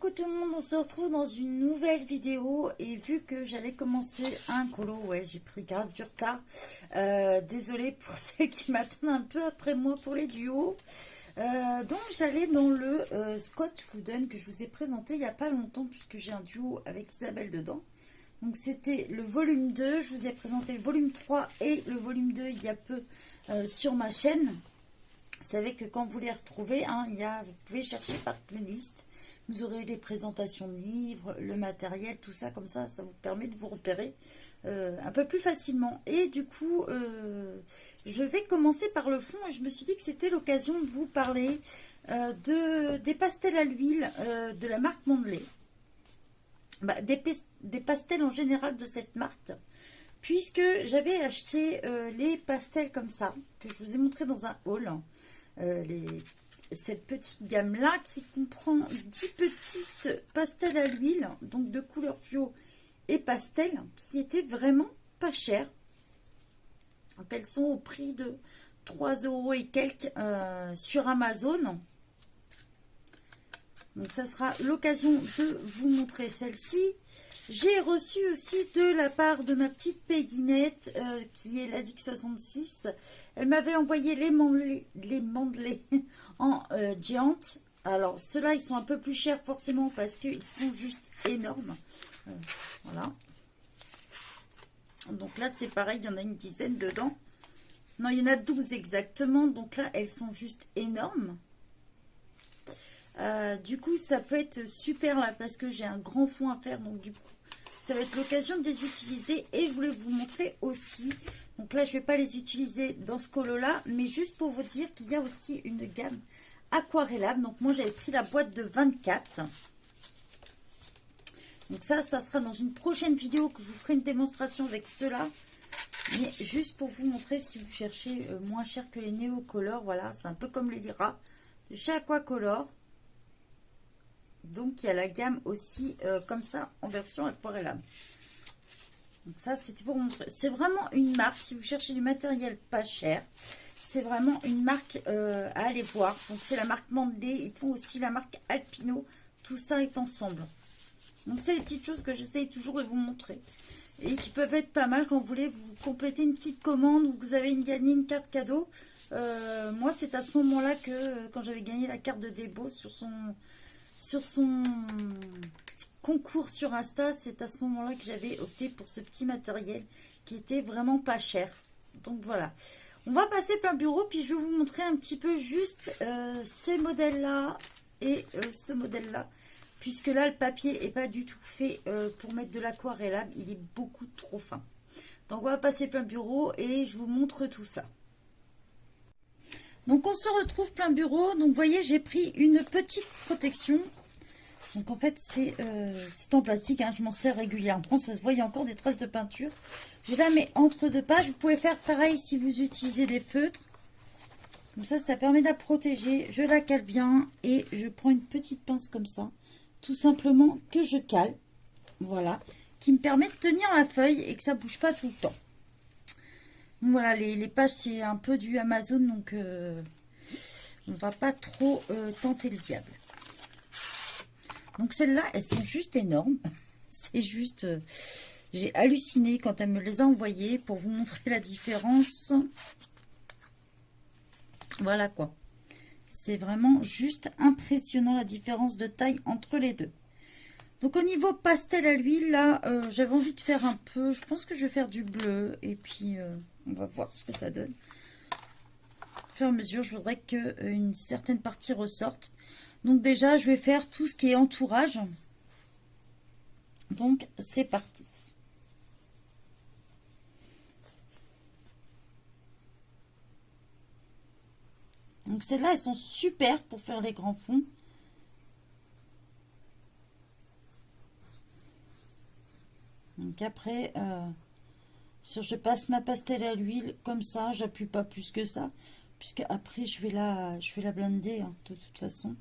Coucou tout le monde, on se retrouve dans une nouvelle vidéo et vu que j'allais commencer un colo, ouais j'ai pris grave du retard, désolée pour celles qui m'attendent un peu après moi pour les duos, donc j'allais dans le Scott Wooden que je vous ai présenté il n'y a pas longtemps puisque j'ai un duo avec Isabelle dedans. Donc c'était le volume 2, je vous ai présenté le volume 3 et le volume 2 il y a peu sur ma chaîne. Vous savez que quand vous les retrouvez, hein, vous pouvez chercher par playlist. Vous aurez les présentations de livres, le matériel, tout ça, comme ça vous permet de vous repérer un peu plus facilement. Et du coup, je vais commencer par le fond et je me suis dit que c'était l'occasion de vous parler des pastels à l'huile de la marque Mandley. Des pastels en général de cette marque, puisque j'avais acheté les pastels comme ça, que je vous ai montré dans un haul, cette petite gamme là qui comprend 10 petites pastels à l'huile, donc de couleur fluo et pastel, qui étaient vraiment pas chères. Donc elles sont au prix de 3 € et quelques sur Amazon. Donc ça sera l'occasion de vous montrer celle-ci. J'ai reçu aussi de la part de ma petite Péguinette, qui est la DIC66. Elle m'avait envoyé les Mandley en géante. Alors ceux-là, ils sont un peu plus chers forcément parce qu'ils sont juste énormes. Voilà. Donc là, c'est pareil, il y en a une dizaine dedans. Non, il y en a 12 exactement. Donc là, elles sont juste énormes. Du coup, ça peut être super là parce que j'ai un grand fond à faire. Donc du coup, ça va être l'occasion de les utiliser. Et je voulais vous montrer aussi. Donc là, je ne vais pas les utiliser dans ce colo là. Mais juste pour vous dire qu'il y a aussi une gamme aquarellable. Donc moi, j'avais pris la boîte de 24. Donc ça sera dans une prochaine vidéo que je vous ferai une démonstration avec ceux-là. Mais juste pour vous montrer si vous cherchez moins cher que les Neocolor. Voilà, c'est un peu comme les Lyra de chez Aquacolor. Donc il y a la gamme aussi comme ça en version aquarellable. Donc ça c'était pour montrer. C'est vraiment une marque, si vous cherchez du matériel pas cher, c'est vraiment une marque à aller voir. Donc c'est la marque Mandley, ils font aussi la marque Alpino, tout ça est ensemble. Donc c'est les petites choses que j'essaye toujours de vous montrer. Et qui peuvent être pas mal quand vous voulez vous compléter une petite commande ou que vous avez gagné une carte cadeau. Moi c'est à ce moment-là que quand j'avais gagné la carte de Debo sur son concours sur Insta, c'est à ce moment-là que j'avais opté pour ce petit matériel qui était vraiment pas cher. Donc voilà. On va passer plein bureau, puis je vais vous montrer un petit peu juste ces modèles-là et ce modèle-là. Puisque là, le papier n'est pas du tout fait pour mettre de l'aquarellable. Il est beaucoup trop fin. Donc on va passer plein bureau et je vous montre tout ça. Donc on se retrouve plein bureau. Donc vous voyez, j'ai pris une petite protection. Donc en fait c'est en plastique, hein, je m'en sers régulièrement. Ça se voit, il y a encore des traces de peinture. Je la mets entre deux pages. Vous pouvez faire pareil si vous utilisez des feutres. Comme ça permet de la protéger. Je la cale bien et je prends une petite pince comme ça. Tout simplement que je cale. Voilà. Qui me permet de tenir la feuille et que ça ne bouge pas tout le temps. Donc voilà, les pages c'est un peu du Amazon, donc on va pas trop tenter le diable. Donc celles-là, elles sont juste énormes. C'est juste, j'ai halluciné quand elle me les a envoyées pour vous montrer la différence. Voilà quoi. C'est vraiment juste impressionnant la différence de taille entre les deux. Donc au niveau pastel à l'huile, là, j'avais envie de faire un peu, je pense que je vais faire du bleu. Et puis, on va voir ce que ça donne. Au fur et à mesure, je voudrais qu'une certaine partie ressorte. Donc déjà, je vais faire tout ce qui est entourage. Donc, c'est parti. Donc celles-là, elles sont super pour faire les grands fonds. Donc après, je passe ma pastel à l'huile comme ça, j'appuie pas plus que ça, puisque après je vais la blender hein, de toute façon.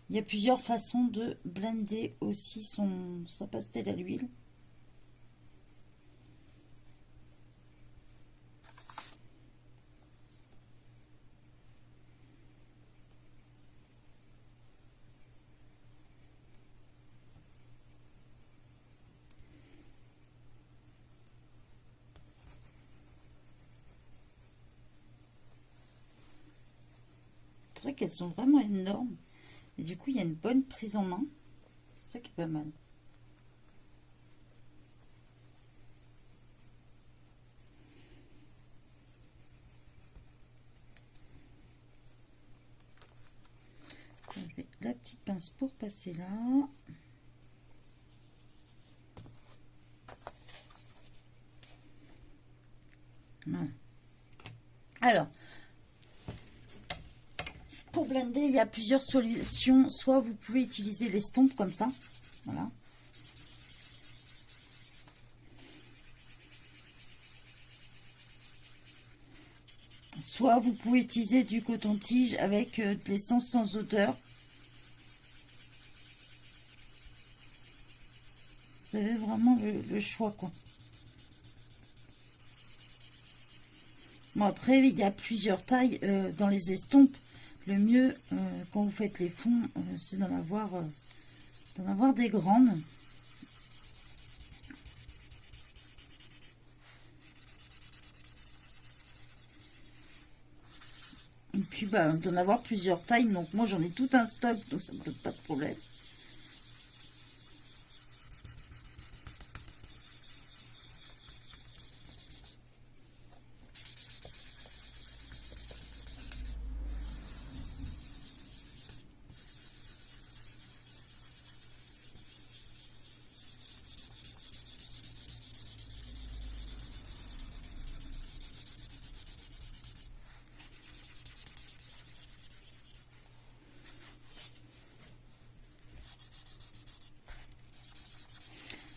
Il y a plusieurs façons de blender aussi sa pastel à l'huile. vrai qu'elles sont vraiment énormes. Et du coup, il y a une bonne prise en main. C'est ça qui est pas mal. La petite pince pour passer là. Voilà. Alors, pour blender, il y a plusieurs solutions. Soit vous pouvez utiliser l'estompe comme ça. Voilà. Soit vous pouvez utiliser du coton-tige avec de l'essence sans odeur. Vous avez vraiment le choix, quoi. Bon, après, il y a plusieurs tailles dans les estompes. Le mieux, quand vous faites les fonds, c'est d'en avoir des grandes. Et puis, bah, d'en avoir plusieurs tailles. Donc, moi, j'en ai tout un stock, donc ça ne me pose pas de problème.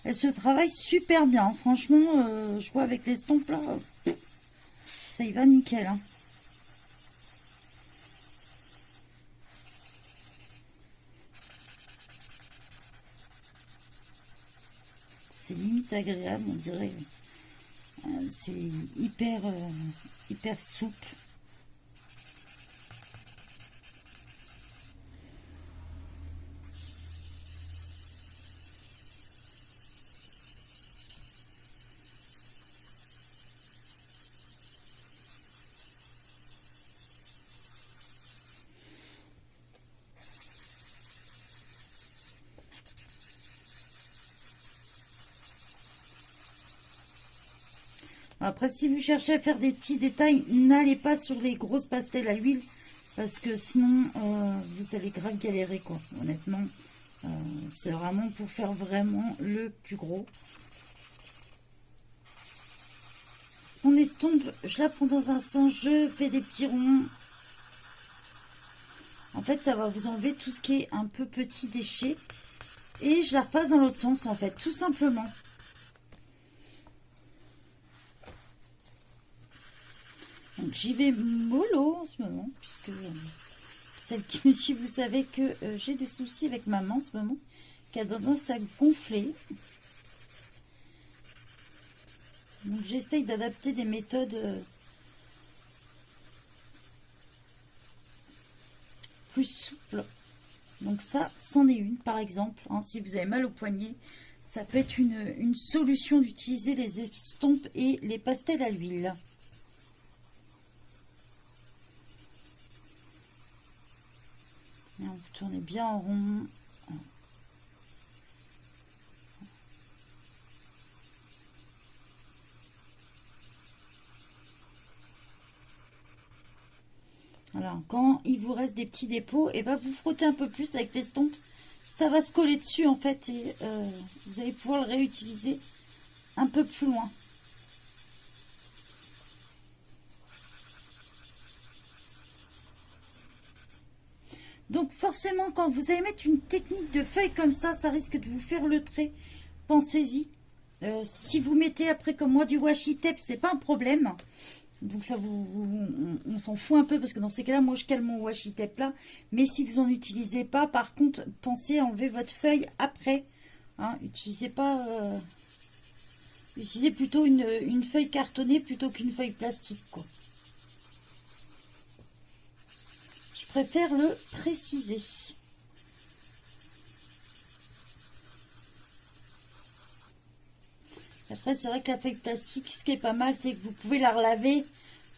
Elle se travaille super bien. Franchement, je vois avec l'estompe là, ça y va nickel. Hein. C'est limite agréable, on dirait. C'est hyper souple. Après, si vous cherchez à faire des petits détails, n'allez pas sur les grosses pastels à l'huile, parce que sinon, vous allez grave galérer, quoi. Honnêtement, c'est vraiment pour faire vraiment le plus gros. Mon estompe, je la prends dans un sens, je fais des petits ronds. En fait, ça va vous enlever tout ce qui est un peu petit déchet. Et je la repasse dans l'autre sens, en fait, tout simplement. Donc j'y vais mollo en ce moment, puisque celle qui me suit, vous savez que j'ai des soucis avec ma main en ce moment, qui a tendance à gonfler. Donc j'essaye d'adapter des méthodes plus souples. Donc ça, c'en est une par exemple. Hein, si vous avez mal au poignet, ça peut être une solution d'utiliser les estompes et les pastels à l'huile. Vous tournez bien en rond. Alors, quand il vous reste des petits dépôts, et ben vous frottez un peu plus avec l'estompe. Ça va se coller dessus en fait et vous allez pouvoir le réutiliser un peu plus loin. Donc forcément, quand vous allez mettre une technique de feuille comme ça risque de vous faire le trait. Pensez-y. Si vous mettez après comme moi du washi tape, c'est pas un problème. Donc ça on s'en fout un peu parce que dans ces cas-là, moi je cale mon washi tape là. Mais si vous n'en utilisez pas, par contre, pensez à enlever votre feuille après. Hein, utilisez pas, utilisez plutôt une feuille cartonnée plutôt qu'une feuille plastique, quoi. Je préfère le préciser. Après, c'est vrai que la feuille plastique, ce qui est pas mal, c'est que vous pouvez la relaver.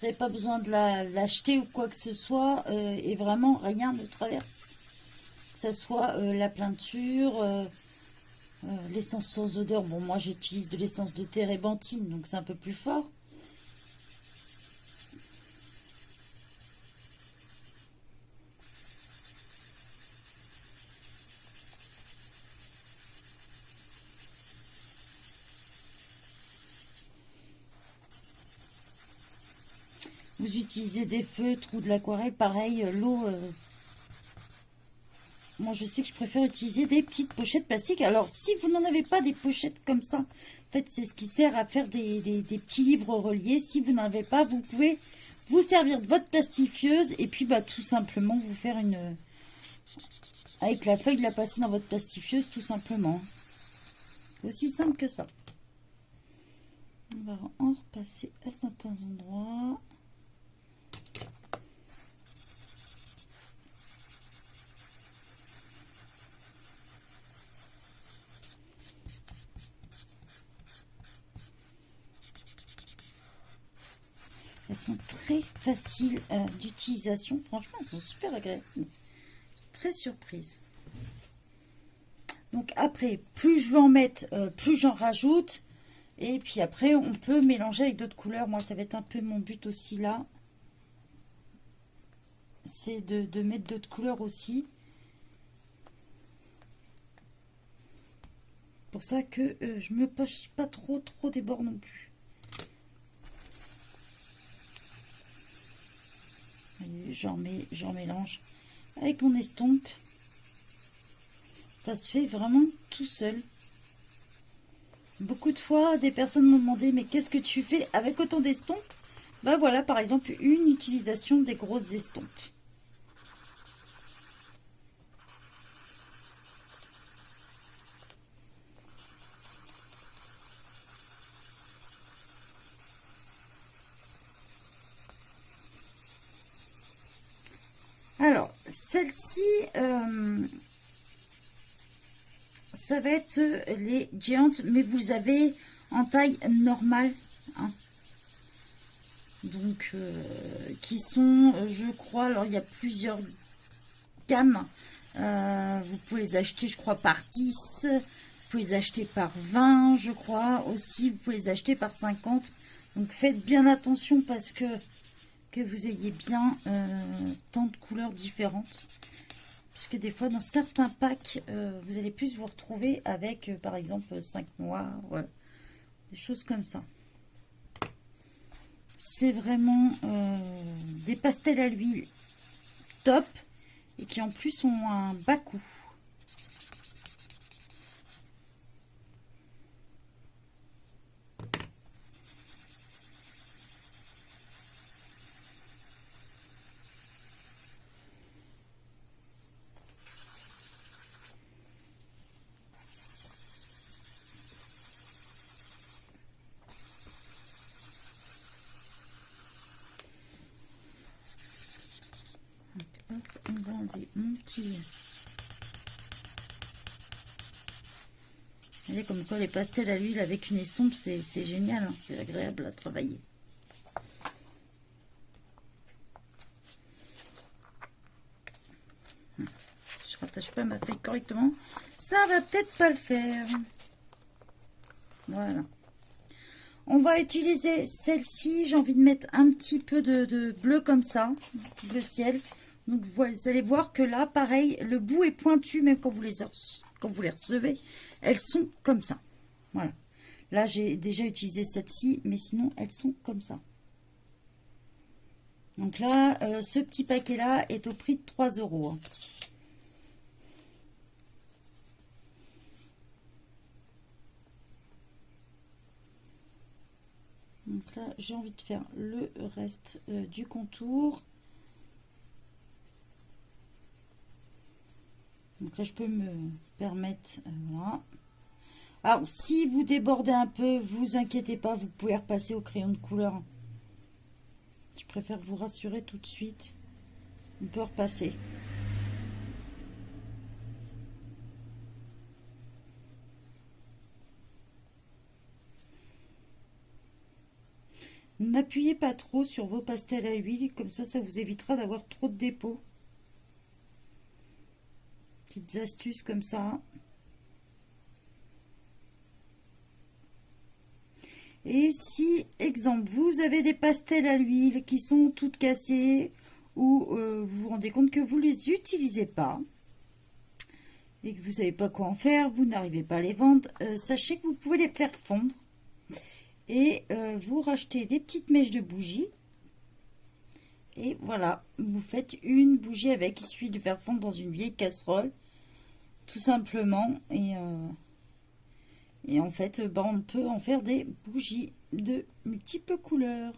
Vous n'avez pas besoin de l'acheter ou quoi que ce soit. Et vraiment, rien ne traverse. Que ce soit la peinture, l'essence sans odeur. Bon, moi, j'utilise de l'essence de térébenthine, donc c'est un peu plus fort. Vous utilisez des feutres ou de l'aquarelle, pareil, l'eau... moi, je sais que je préfère utiliser des petites pochettes plastiques. Alors, si vous n'en avez pas des pochettes comme ça, en fait, c'est ce qui sert à faire des petits livres reliés. Si vous n'en avez pas, vous pouvez vous servir de votre plastifieuse et puis, bah, tout simplement, vous faire une... avec la feuille, de la passer dans votre plastifieuse, tout simplement. Aussi simple que ça. On va en repasser à certains endroits. Elles sont très faciles d'utilisation. Franchement, elles sont super agréables. Très surprise. Donc après, plus je veux en mettre, plus j'en rajoute. Et puis après, on peut mélanger avec d'autres couleurs. Moi, ça va être un peu mon but aussi là. C'est de mettre d'autres couleurs aussi. Pour ça que je me poche pas trop des bords non plus. J'en mélange avec mon estompe. Ça se fait vraiment tout seul. Beaucoup de fois, des personnes m'ont demandé, mais qu'est-ce que tu fais avec autant d'estompes? Ben voilà, par exemple, une utilisation des grosses estompes. Alors, celle-ci, ça va être les géantes, mais vous avez en taille normale. Hein. Donc, qui sont, je crois, alors il y a plusieurs gammes. Vous pouvez les acheter, je crois, par 10. Vous pouvez les acheter par 20, je crois. Aussi, vous pouvez les acheter par 50. Donc, faites bien attention parce que vous ayez bien tant de couleurs différentes. Puisque des fois, dans certains packs, vous allez plus vous retrouver avec, par exemple, 5 noirs, des choses comme ça. C'est vraiment des pastels à l'huile top et qui en plus ont un bas coût. On va enlever mon petit... Vous voyez comme quoi les pastels à l'huile avec une estompe, c'est génial, hein, c'est agréable à travailler. Si je rattache pas ma feuille correctement, ça va peut-être pas le faire. Voilà. On va utiliser celle-ci. J'ai envie de mettre un petit peu de bleu comme ça, bleu ciel. Donc vous allez voir que là, pareil, le bout est pointu, même quand vous les recevez, elles sont comme ça. Voilà. Là, j'ai déjà utilisé celle-ci, mais sinon, elles sont comme ça. Donc là, ce petit paquet-là est au prix de 3 €. Hein. Donc là, j'ai envie de faire le reste du contour. Donc là, je peux me permettre... voilà. Alors, si vous débordez un peu, vous inquiétez pas, vous pouvez repasser au crayon de couleur. Je préfère vous rassurer tout de suite. On peut repasser. n'appuyez pas trop sur vos pastels à huile, comme ça vous évitera d'avoir trop de dépôts. Petites astuces comme ça. Et si, exemple, vous avez des pastels à l'huile qui sont toutes cassées, ou vous vous rendez compte que vous ne les utilisez pas, et que vous ne savez pas quoi en faire, vous n'arrivez pas à les vendre, sachez que vous pouvez les faire fondre. Et vous rachetez des petites mèches de bougie. Et voilà, vous faites une bougie avec. Il suffit de faire fondre dans une vieille casserole, tout simplement. Et en fait, on peut en faire des bougies de multiples couleurs.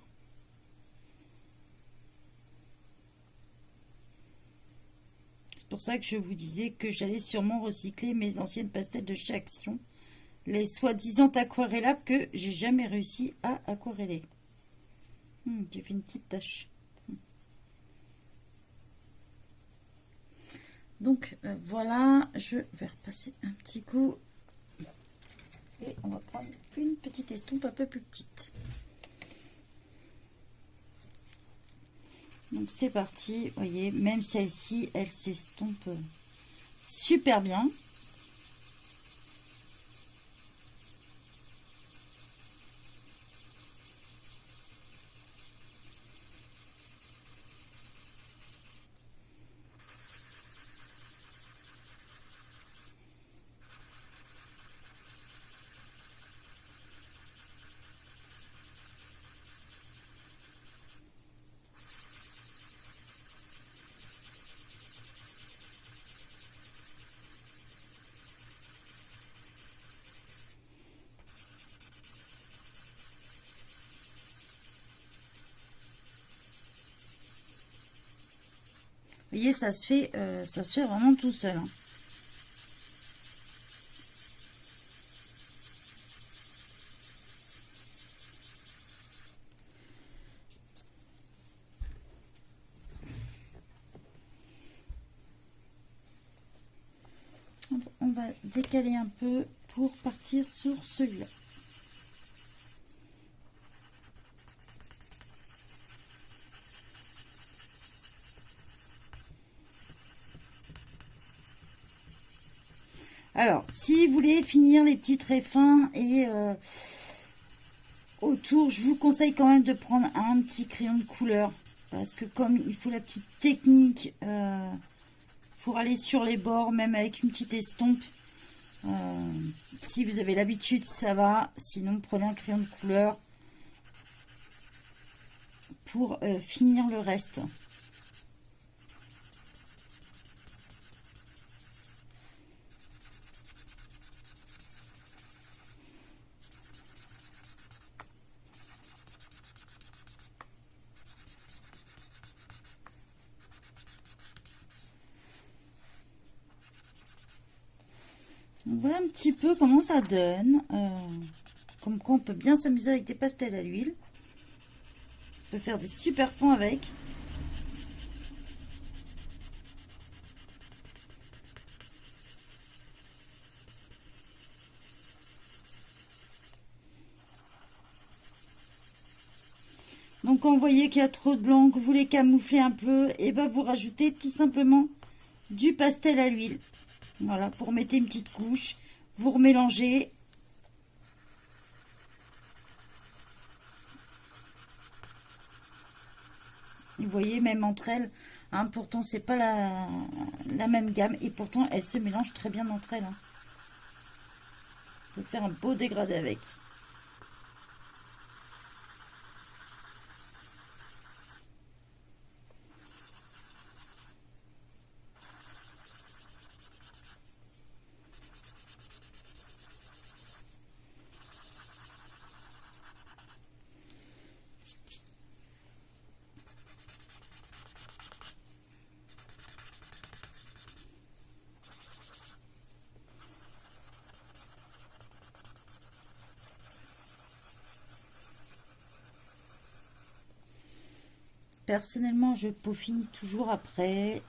C'est pour ça que je vous disais que j'allais sûrement recycler mes anciennes pastels de chez Action. Les soi-disant aquarellables que j'ai jamais réussi à aquareller. J'ai fait une petite tache. Donc voilà, je vais repasser un petit coup. Et on va prendre une petite estompe un peu plus petite. Donc c'est parti, vous voyez, même celle-ci, elle s'estompe super bien. Vous voyez, ça se fait vraiment tout seul. Hein. On va décaler un peu pour partir sur celui-là. Alors, si vous voulez finir les petits traits fins et autour, je vous conseille quand même de prendre un petit crayon de couleur. Parce que comme il faut la petite technique pour aller sur les bords, même avec une petite estompe, si vous avez l'habitude, ça va. Sinon, prenez un crayon de couleur pour finir le reste. Donc voilà un petit peu comment ça donne. Comme quoi on peut bien s'amuser avec des pastels à l'huile. On peut faire des super fonds avec. Donc quand vous voyez qu'il y a trop de blanc, que vous voulez camoufler un peu, et ben vous rajoutez tout simplement du pastel à l'huile. Voilà, vous remettez une petite couche, vous remélangez. Vous voyez, même entre elles, hein, pourtant c'est pas la même gamme, et pourtant elles se mélangent très bien entre elles. Hein. On peut faire un beau dégradé avec. Personnellement, je peaufine toujours après.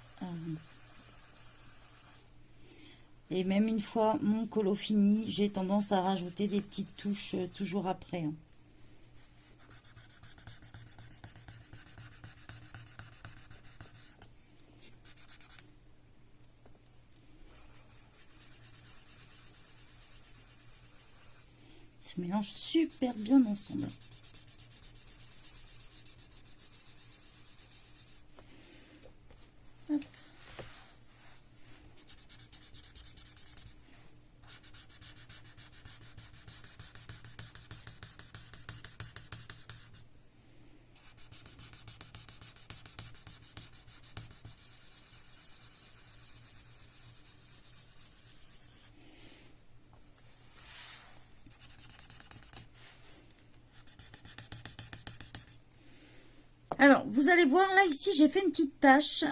Et même une fois mon colo fini, j'ai tendance à rajouter des petites touches toujours après. Hein. se mélange super bien ensemble. Hop. Alors, vous allez voir, là, ici, j'ai fait une petite tache,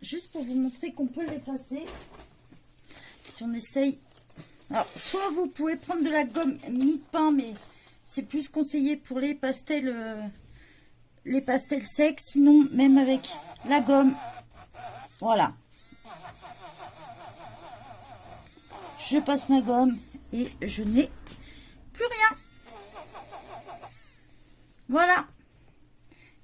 juste pour vous montrer qu'on peut l'effacer. Si on essaye... Alors, soit vous pouvez prendre de la gomme mie-de-pain, mais c'est plus conseillé pour les pastels secs. Sinon, même avec la gomme, voilà. Je passe ma gomme et je n'ai plus rien. Voilà.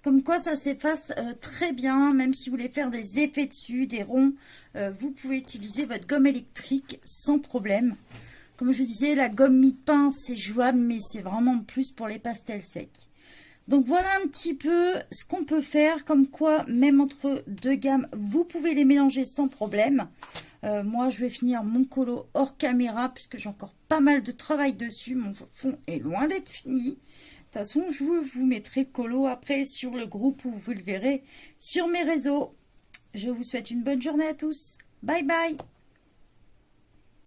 Comme quoi ça s'efface très bien, même si vous voulez faire des effets dessus, des ronds, vous pouvez utiliser votre gomme électrique sans problème. Comme je disais, la gomme mie-de-pain c'est jouable, mais c'est vraiment plus pour les pastels secs. Donc voilà un petit peu ce qu'on peut faire, comme quoi même entre deux gammes, vous pouvez les mélanger sans problème. Moi je vais finir mon colo hors caméra, puisque j'ai encore pas mal de travail dessus, mon fond est loin d'être fini. De toute façon, je vous mettrai le colo après sur le groupe où vous le verrez sur mes réseaux. Je vous souhaite une bonne journée à tous. Bye bye.